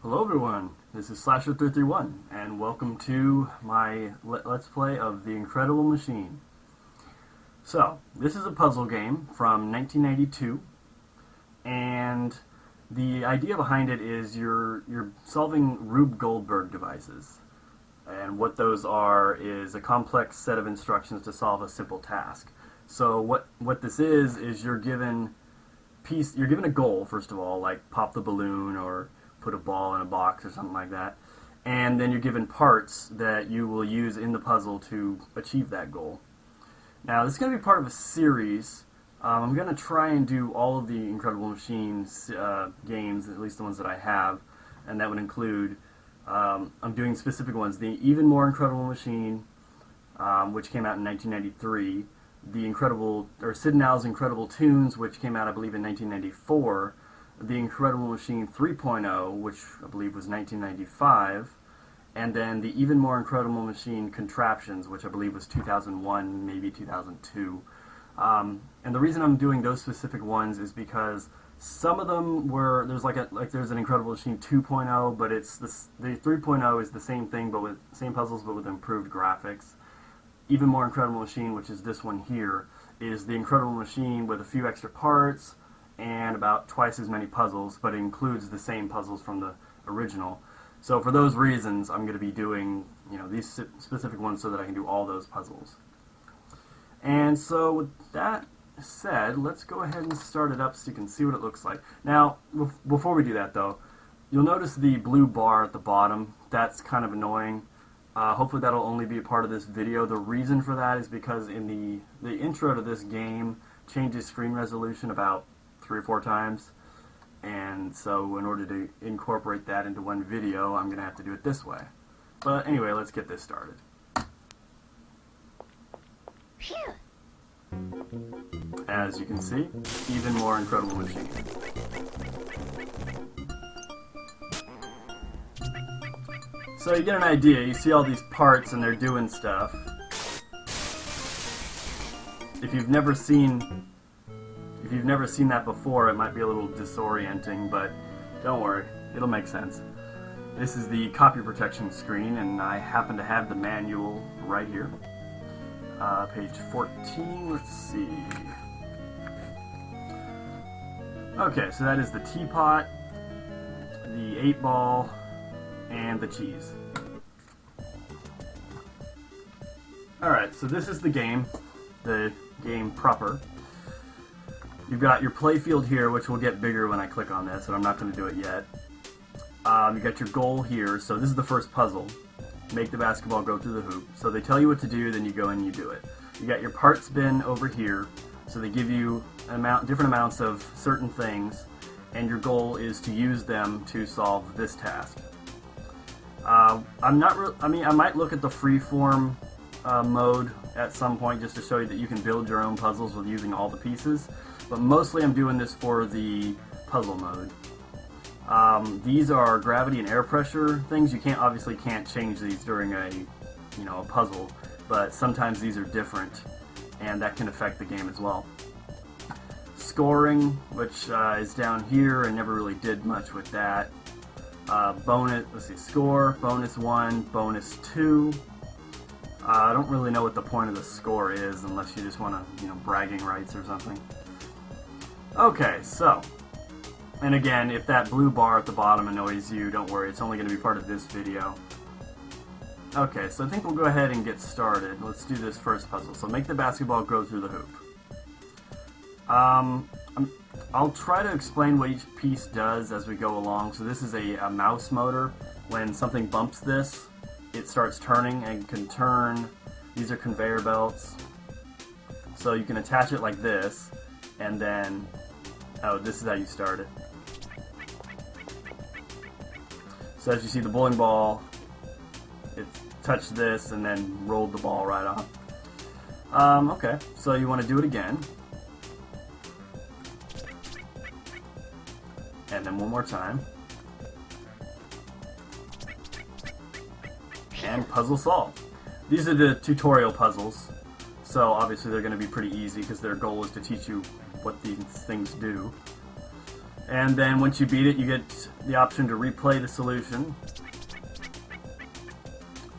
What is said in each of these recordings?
Hello everyone, this is Slasher331 and welcome to my Let's Play of The Incredible Machine. So, this is a puzzle game from 1992 and the idea behind it is you're solving Rube Goldberg devices. And what those are is a complex set of instructions to solve a simple task. So what this is you're given a goal, first of all, like pop the balloon or put a ball in a box or something like that, and then you're given parts that you will use in the puzzle to achieve that goal. Now this is going to be part of a series. I'm going to try and do all of the Incredible Machines games, at least the ones that I have, and that would include, I'm doing specific ones, the Even More Incredible Machine, which came out in 1993, Sid and Al's Incredible Tunes, which came out I believe in 1994, The Incredible Machine 3.0, which I believe was 1995, and then the Even More Incredible Machine Contraptions, which I believe was 2001, maybe 2002. And the reason I'm doing those specific ones is because some of them were, there's an Incredible Machine 2.0, but the 3.0 is the same thing, but with same puzzles, but with improved graphics. Even More Incredible Machine, which is this one here, is the Incredible Machine with a few extra parts and about twice as many puzzles, but it includes the same puzzles from the original. So for those reasons, I'm going to be doing these specific ones so that I can do all those puzzles. And so with that said, let's go ahead and start it up so you can see what it looks like. Now, before we do that though, you'll notice the blue bar at the bottom. That's kind of annoying. Hopefully that'll only be a part of this video. The reason for that is because in the intro to this game changes screen resolution about 3 or 4 times, and so in order to incorporate that into one video, I'm going to have to do it this way. But anyway, let's get this started. Phew. As you can see, Even More Incredible Machine. So you get an idea, you see all these parts and they're doing stuff. If you've never seen that before, it might be a little disorienting, but don't worry, it'll make sense. This is the copy protection screen, and I happen to have the manual right here. Page 14, let's see. Okay, so that is the teapot, the 8-ball, and the cheese. Alright, so this is the game proper. You've got your playfield here, which will get bigger when I click on this, and I'm not going to do it yet. You've got your goal here, so this is the first puzzle. Make the basketball go through the hoop. So they tell you what to do, then you go and you do it. You got your parts bin over here, so they give you different amounts of certain things, and your goal is to use them to solve this task. I might look at the freeform mode at some point just to show you that you can build your own puzzles with using all the pieces, but mostly I'm doing this for the puzzle mode. These are gravity and air pressure things. You obviously can't change these during a puzzle, but sometimes these are different, and that can affect the game as well. Scoring, which is down here, and never really did much with that. Let's see, score, bonus 1, bonus 2. I don't really know what the point of the score is unless you just want to, bragging rights or something. Okay, so, and again, if that blue bar at the bottom annoys you, don't worry, it's only going to be part of this video. Okay, so I think we'll go ahead and get started. Let's do this first puzzle. So make the basketball go through the hoop. I'll try to explain what each piece does as we go along. So this is a mouse motor. When something bumps this, it starts turning and can turn. These are conveyor belts. So you can attach it like this, and then, this is how you start it. So as you see, the bowling ball, it touched this and then rolled the ball right off. Okay, so you want to do it again. And then one more time. And puzzle solved. These are the tutorial puzzles, so obviously they're going to be pretty easy because their goal is to teach you what these things do. And then once you beat it, you get the option to replay the solution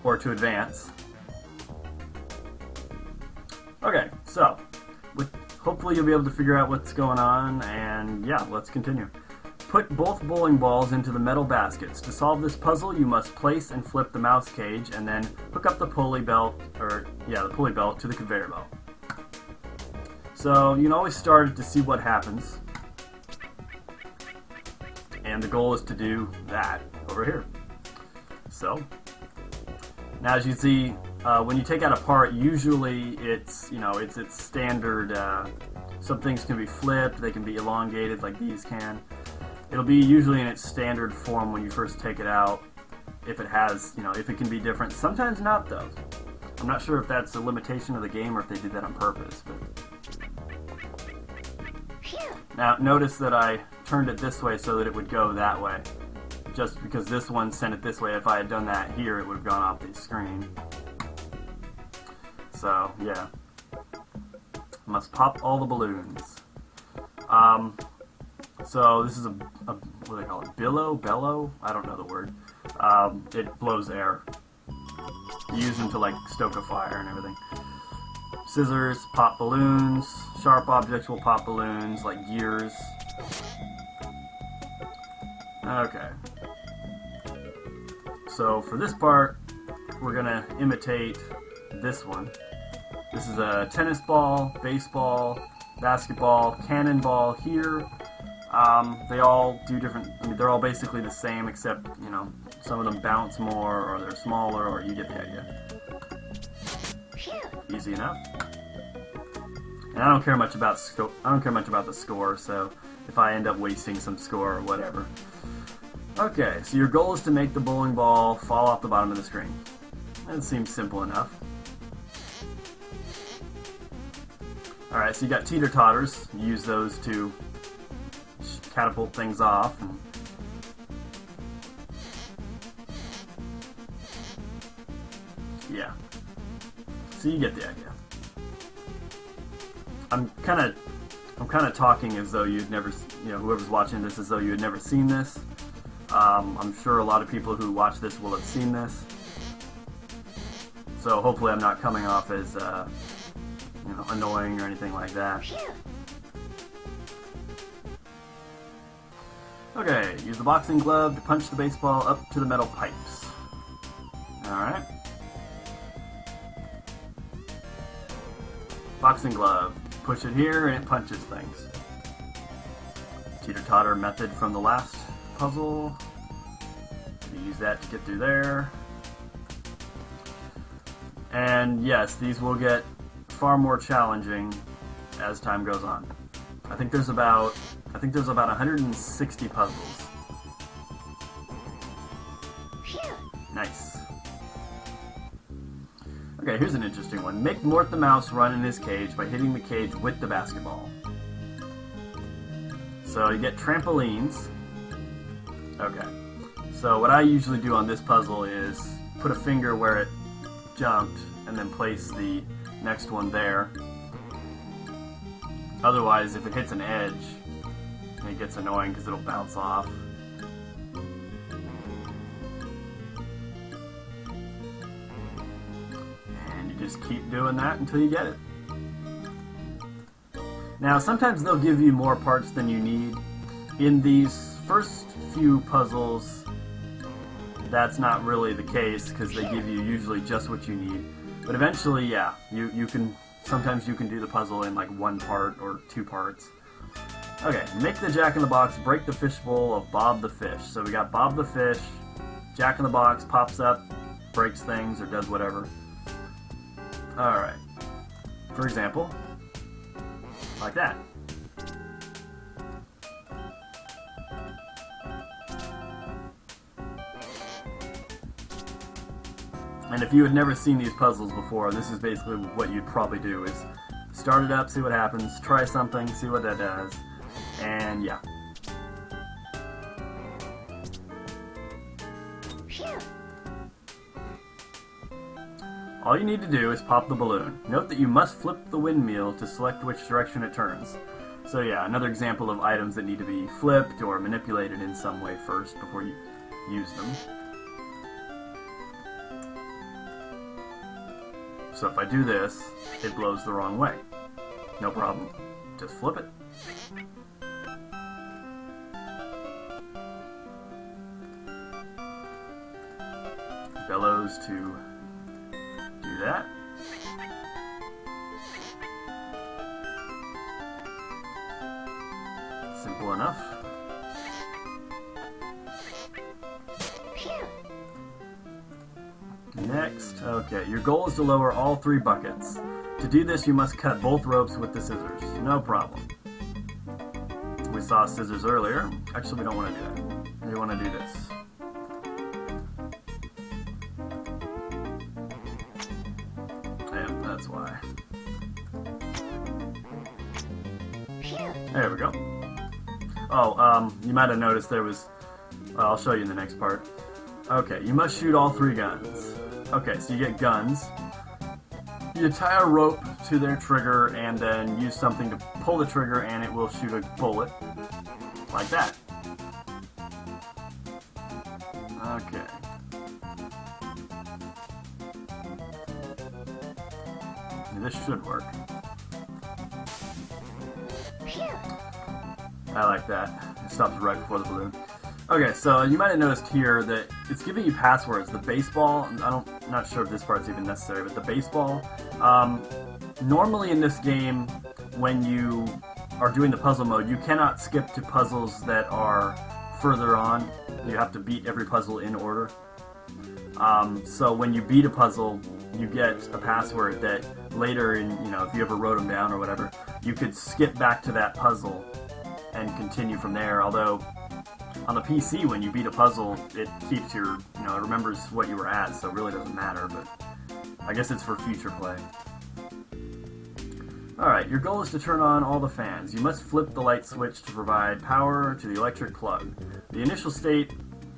or to advance. Okay, so hopefully you'll be able to figure out what's going on, and yeah, let's continue. Put both bowling balls into the metal baskets. To solve this puzzle, you must place and flip the mouse cage and then hook up the pulley belt to the conveyor belt. So you can always start it to see what happens. And the goal is to do that over here. So now, as you see, when you take out a part, usually it's standard. Some things can be flipped, they can be elongated like these can. It'll be usually in its standard form when you first take it out. If it has, if it can be different. Sometimes not, though. I'm not sure if that's a limitation of the game or if they did that on purpose. But now, notice that I turned it this way so that it would go that way. Just because this one sent it this way, if I had done that here, it would have gone off the screen. So, yeah. Must pop all the balloons. So this is what do they call it? Bellow? I don't know the word. It blows air. You use them to like stoke a fire and everything. Scissors pop balloons. Sharp objects will pop balloons, like gears. Okay. So for this part, we're gonna imitate this one. This is a tennis ball, baseball, basketball, cannonball here. They all do different, they're all basically the same, except, some of them bounce more, or they're smaller, or you get the idea. Easy enough. And I don't care much about the score, so if I end up wasting some score or whatever. Okay, so your goal is to make the bowling ball fall off the bottom of the screen. That seems simple enough. Alright, so you got teeter-totters. You use those to catapult things off. Yeah. So you get the idea. I'm kind of talking as though you'd never, whoever's watching this, as though you had never seen this. I'm sure a lot of people who watch this will have seen this. So hopefully I'm not coming off as, annoying or anything like that. Okay, use the boxing glove to punch the baseball up to the metal pipes. Alright. Boxing glove. Push it here and it punches things. Teeter-totter method from the last puzzle. You use that to get through there. And yes, these will get far more challenging as time goes on. I think there's about 160 puzzles. Nice. Okay, here's an interesting one. Make Mort the Mouse run in his cage by hitting the cage with the basketball. So you get trampolines. Okay. So what I usually do on this puzzle is put a finger where it jumped and then place the next one there. Otherwise, if it hits an edge, it gets annoying because it'll bounce off. And you just keep doing that until you get it. Now, sometimes they'll give you more parts than you need. In these first few puzzles, that's not really the case because they give you usually just what you need. But eventually, yeah, you can. Sometimes you can do the puzzle in like one part or two parts. Okay, make the Jack-in-the-Box break the fishbowl of Bob the Fish. So we got Bob the Fish, Jack-in-the-Box pops up, breaks things or does whatever. Alright. For example, like that. And if you had never seen these puzzles before, this is basically what you'd probably do, is start it up, see what happens, try something, see what that does, and yeah. All you need to do is pop the balloon. Note that you must flip the windmill to select which direction it turns. So yeah, another example of items that need to be flipped or manipulated in some way first before you use them. So if I do this, it blows the wrong way. No problem. Just flip it. Bellows to do that. Simple enough. Next, okay, your goal is to lower all 3 buckets. To do this, you must cut both ropes with the scissors. No problem. We saw scissors earlier. Actually, we don't want to do that. We want to do this. And that's why. There we go. Oh, you might have noticed there was... I'll show you in the next part. Okay, you must shoot all 3 guns. Okay, so you get guns. You tie a rope to their trigger and then use something to pull the trigger and it will shoot a bullet. Like that. Okay. This should work. I like that. It stops right before the balloon. Okay, so you might have noticed here that it's giving you passwords. The baseball, I'm not sure if this part's even necessary, but the baseball, normally in this game, when you are doing the puzzle mode, you cannot skip to puzzles that are further on. You have to beat every puzzle in order. So when you beat a puzzle, you get a password that later in, if you ever wrote them down or whatever, you could skip back to that puzzle and continue from there, although on the PC, when you beat a puzzle, it keeps your, it remembers what you were at, so it really doesn't matter, but I guess it's for future play. Alright, your goal is to turn on all the fans. You must flip the light switch to provide power to the electric plug. The initial state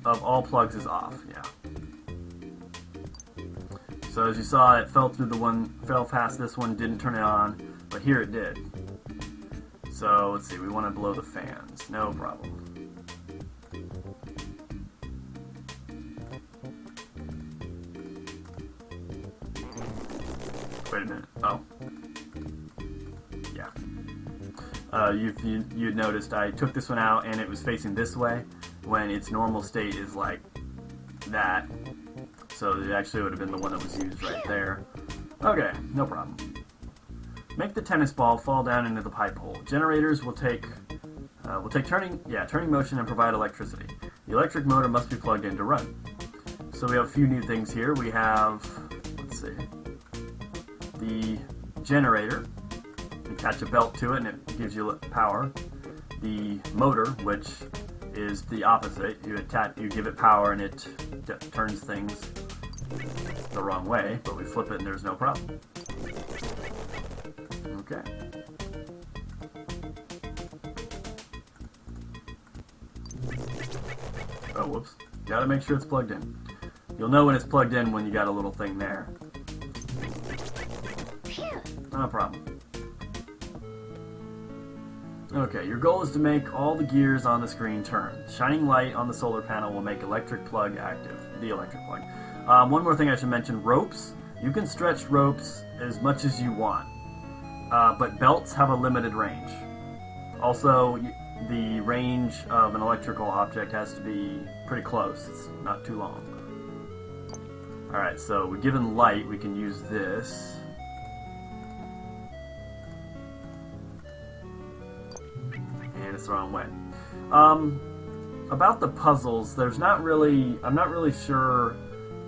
of all plugs is off, yeah. So as you saw, it fell past this one, didn't turn it on, but here it did. So, let's see, we want to blow the fans, no problem. Wait a minute. Oh. Yeah. You'd noticed I took this one out and it was facing this way when its normal state is like that. So it actually would have been the one that was used right there. Okay, no problem. Make the tennis ball fall down into the pipe hole. Generators will take turning motion and provide electricity. The electric motor must be plugged in to run. So we have a few new things here. We have, let's see, the generator. You attach a belt to it and it gives you power. The motor, which is the opposite. You give it power and it turns things the wrong way, but we flip it and there's no problem. Okay. Oh, whoops. Gotta make sure it's plugged in. You'll know when it's plugged in when you got a little thing there. No problem. Okay, your goal is to make all the gears on the screen turn. Shining light on the solar panel will make electric plug active. The electric plug. One more thing I should mention, ropes. You can stretch ropes as much as you want, but belts have a limited range. Also, the range of an electrical object has to be pretty close. It's not too long. Alright, so given light, we can use this. And it's the wrong way. About the puzzles, I'm not really sure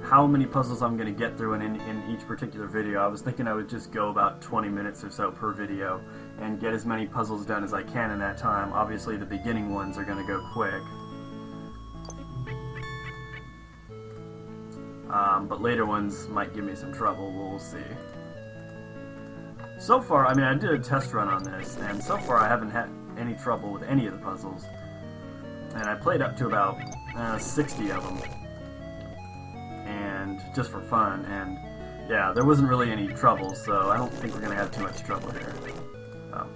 how many puzzles I'm going to get through in each particular video. I was thinking I would just go about 20 minutes or so per video and get as many puzzles done as I can in that time. Obviously the beginning ones are going to go quick. But later ones might give me some trouble, we'll see. So far, I mean, I did a test run on this, and so far I haven't had any trouble with any of the puzzles. And I played up to about 60 of them. And just for fun, and yeah, there wasn't really any trouble, so I don't think we're going to have too much trouble here. Oh.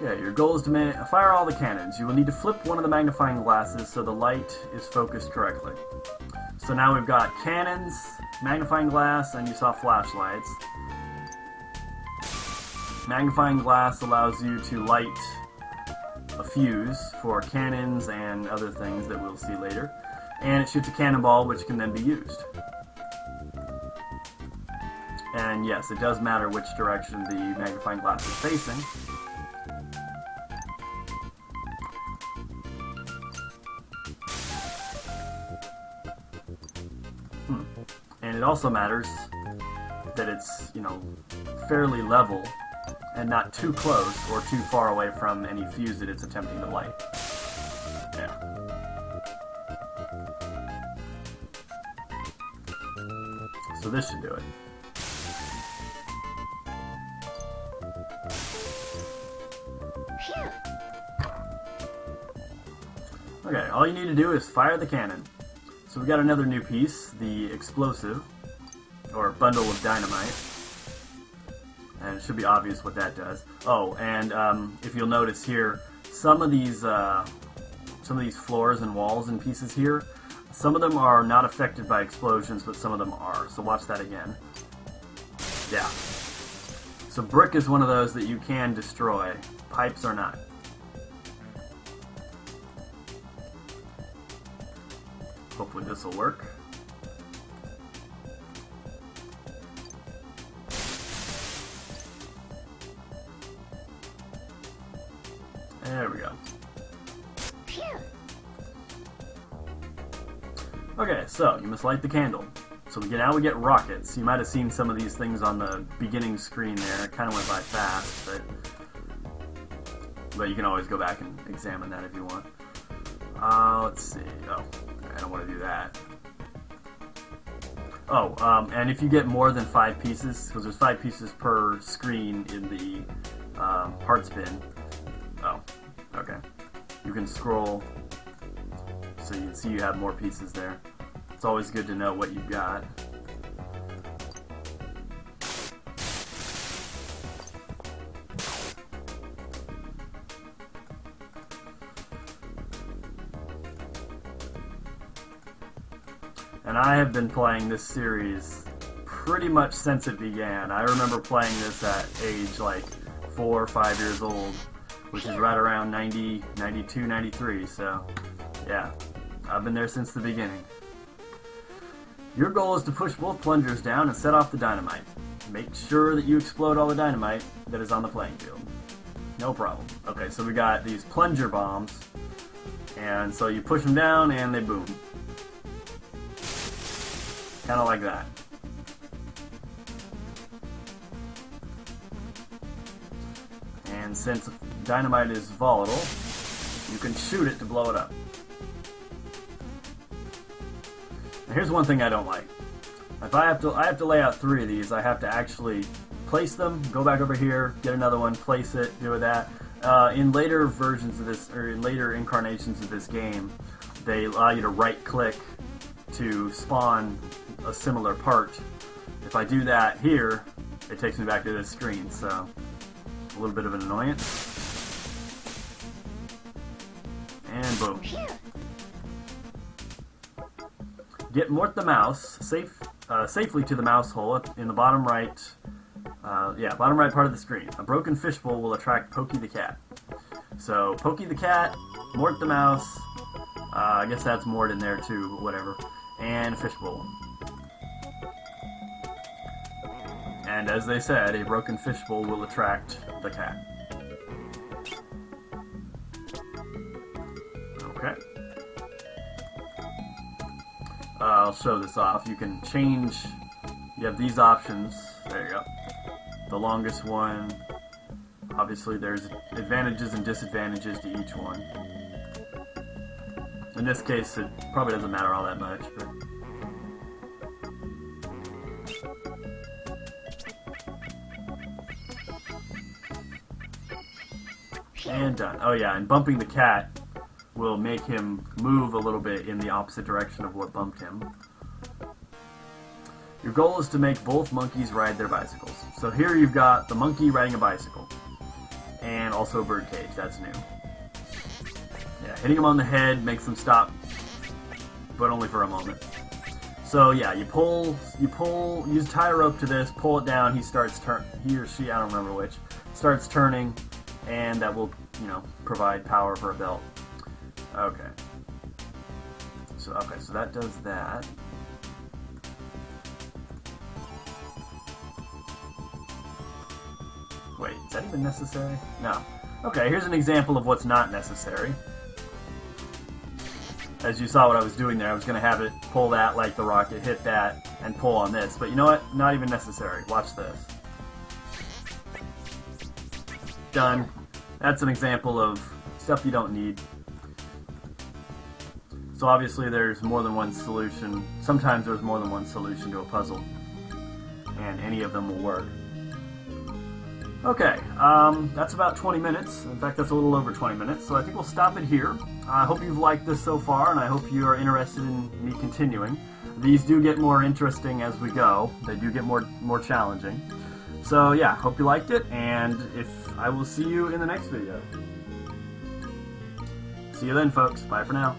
Okay, your goal is to fire all the cannons. You will need to flip one of the magnifying glasses so the light is focused correctly. So now we've got cannons, magnifying glass, and you saw flashlights. Magnifying glass allows you to light a fuse for cannons and other things that we'll see later. And it shoots a cannonball which can then be used. And yes, it does matter which direction the magnifying glass is facing. And it also matters that it's, fairly level and not too close or too far away from any fuse that it's attempting to light. Yeah. So this should do it. Okay, all you need to do is fire the cannon. So we got another new piece, the explosive, or bundle of dynamite. And it should be obvious what that does. Oh, and if you'll notice here, some of these floors and walls and pieces here, some of them are not affected by explosions, but some of them are. So watch that again. Yeah. So brick is one of those that you can destroy. Pipes are not. Hopefully this will work. There we go. Okay, so you must light the candle. So now we get rockets. You might have seen some of these things on the beginning screen there. It kind of went by fast, but you can always go back and examine that if you want. Let's see. Oh, I don't want to do that. Oh, and if you get more than 5 pieces, because there's 5 pieces per screen in the parts bin. Oh, okay. You can scroll so you can see you have more pieces there. It's always good to know what you've got. And I have been playing this series pretty much since it began. I remember playing this at age like 4 or 5 years old, which is right around 90, 92, 93, so yeah, I've been there since the beginning. Your goal is to push both plungers down and set off the dynamite. Make sure that you explode all the dynamite that is on the playing field. No problem. Okay, so we got these plunger bombs, and so you push them down and they boom. Kind of like that. And since dynamite is volatile, you can shoot it to blow it up. Now here's one thing I don't like. If I have to lay out 3 of these, I have to actually place them, go back over here, get another one, place it, do that. In later versions of this, or in later incarnations of this game, they allow you to right-click to spawn a similar part. If I do that here, it takes me back to this screen, so a little bit of an annoyance. And boom. Get Mort the mouse safely to the mouse hole in the bottom right, bottom right part of the screen. A broken fishbowl will attract Pokey the cat. So Pokey the cat, Mort the mouse, I guess that's Mort in there too, whatever, and a fishbowl. And as they said, a broken fishbowl will attract the cat. Okay. I'll show this off. You can change, you have these options. There you go. The longest one. Obviously there's advantages and disadvantages to each one. In this case, it probably doesn't matter all that much, but and done. Oh yeah, and bumping the cat will make him move a little bit in the opposite direction of what bumped him. Your goal is to make both monkeys ride their bicycles. So here you've got the monkey riding a bicycle. and also a birdcage. That's new. Yeah, hitting him on the head makes him stop, but only for a moment. So yeah, you use tie a rope to this, pull it down. He or she, I don't remember which, starts turning, and that will, provide power for a belt. Okay. So that does that. Wait, is that even necessary? No. Okay, here's an example of what's not necessary. As you saw what I was doing there, I was going to have it pull that like the rocket, hit that, and pull on this. But you know what? Not even necessary. Watch this. Done. That's an example of stuff you don't need. So obviously there's more than one solution. Sometimes there's more than one solution to a puzzle. And any of them will work. Okay, that's about 20 minutes. In fact, that's a little over 20 minutes. So I think we'll stop it here. I hope you've liked this so far, and I hope you are interested in me continuing. These do get more interesting as we go. They do get more challenging. So yeah, hope you liked it, and I will see you in the next video. See you then, folks. Bye for now.